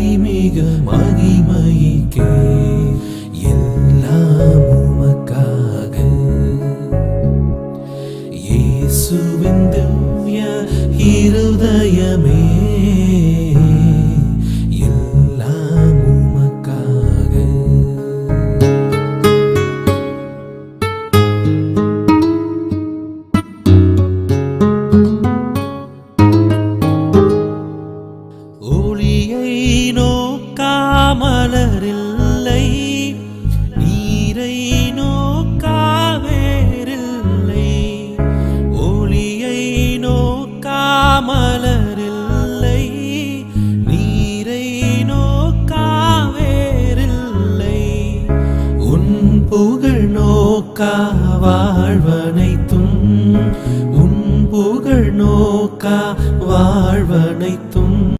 அதிமிக மகிமைக்கே எல்லாம் உமக்காக இயேசுவின் திவ்ய இருதயமே எல்லாம் உமக்காக. ஒளியை நோக்காமலரில்லை